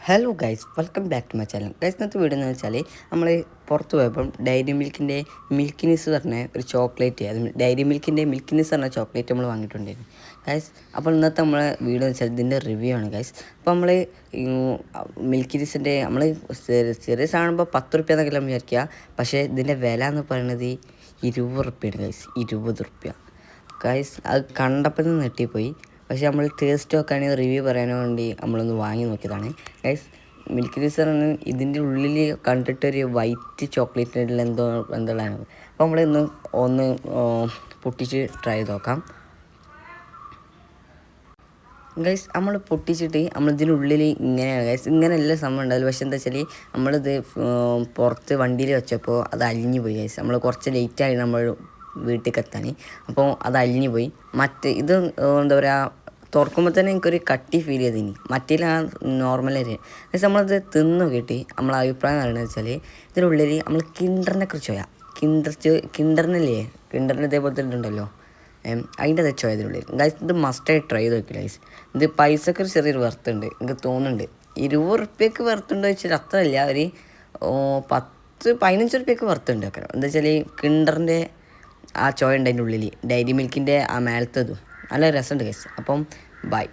Hello guys, welcome back to my channel. Guys, ഇന്നത്തെ video എന്ന് വെച്ചാൽ നമ്മൾ പുറത്ത് പോയപ്പം ഡയറി മിൽക്കിൻ്റെ മിൽക്കിനിസ് പറഞ്ഞ ഒരു ചോക്ലേറ്റ്, അത് ഡയറി മിൽക്കിൻ്റെ മിൽക്കിനിസ് പറഞ്ഞ ചോക്ലേറ്റ് നമ്മൾ വാങ്ങിയിട്ടുണ്ടായിരുന്നു ഗൈസ്. അപ്പോൾ ഇന്നത്തെ നമ്മളെ വീഡിയോ എന്ന് വെച്ചാൽ ഇതിൻ്റെ റിവ്യൂ ആണ് ഗൈസ്. അപ്പോൾ നമ്മൾ മിൽക്കിനിസിൻ്റെ നമ്മൾ ചെറിയ സാധനം 10 റുപ്യ എന്നൊക്കെ വിചാരിക്കുക, പക്ഷേ ഇതിൻ്റെ വില എന്ന് പറയുന്നത് 20 റുപ്യാണ് ഗൈസ്. 20 റുപ്യ ഗൈസ്. അത് കണ്ടപ്പോൾ നിന്ന് നെട്ടിപ്പോയി. പക്ഷേ നമ്മൾ ടേസ്റ്റ് നോക്കുകയാണെങ്കിൽ റിവ്യൂ പറയാനോ വേണ്ടി നമ്മളൊന്ന് വാങ്ങി നോക്കിയതാണ് ഗൈസ്. മിൽക്ക് ജ്യൂസറിന് ഇതിൻ്റെ ഉള്ളിൽ കണ്ടിട്ടൊരു വൈറ്റ് ചോക്ലേറ്റിൻ്റെ എന്തുള്ളതാണ്. അപ്പോൾ നമ്മൾ ഒന്ന് പൊട്ടിച്ച് ട്രൈ ചെയ്ത് നോക്കാം ഗൈസ്. നമ്മൾ പൊട്ടിച്ചിട്ട് നമ്മളിതിനുള്ളിൽ ഇങ്ങനെയാണ് ഗൈസ്, ഇങ്ങനെയല്ല സംഭവം ഉണ്ടാവില്ല. പക്ഷെ എന്താ വെച്ചാൽ നമ്മളിത് പുറത്ത് വണ്ടിയിൽ വെച്ചപ്പോൾ അത് അലിഞ്ഞു പോയി ഗൈസ്. നമ്മൾ കുറച്ച് ലേറ്റായി നമ്മൾ വീട്ടിലേക്ക് എത്താൻ, അപ്പോൾ അത് അലിഞ്ഞു പോയി. ഇത് എന്താ പറയുക, തുറക്കുമ്പോൾ തന്നെ എനിക്കൊരു കട്ടി ഫീൽ ചെയ്തിനി. മറ്റേ ആ നോർമലായിട്ട് പക്ഷേ നമ്മളത് തിന്നു കിട്ടി. നമ്മളെ അഭിപ്രായം പറയുന്നത് വെച്ചാൽ ഇതിനുള്ളിൽ നമ്മൾ കിൻഡറിനെ കുറിച്ച് ചോദിക്കാം. കിൻഡറിനല്ലേ, കിൻഡറിന് ഇതേപോലത്തെ ഉണ്ടല്ലോ, അതിൻ്റെ അത് ചോദിയതിനുള്ളിൽ ഗൈസ്. ഇത് മസ്റ്റായി ട്രൈ ചെയ്ത് നോക്കി ഗൈസ്. ഇത് പൈസക്ക് ഒരു ചെറിയൊരു വർത്തുണ്ട് എനിക്ക് തോന്നുന്നുണ്ട്. 20 റുപ്യക്ക് വർത്തുണ്ടോ വെച്ചാൽ അത്രയല്ല, ഒരു 10-15 റുപ്യക്ക് വർത്തുണ്ട് ഒക്കെ. എന്താ വെച്ചാൽ കിൻഡറിൻ്റെ ആ ചോയ ഉണ്ട് അതിൻ്റെ ഉള്ളിൽ, ഡയറി മിൽക്കിൻ്റെ ആ മേലത്തതും നല്ല രസമുണ്ട് ഗൈസ്. അപ്പം ബൈ.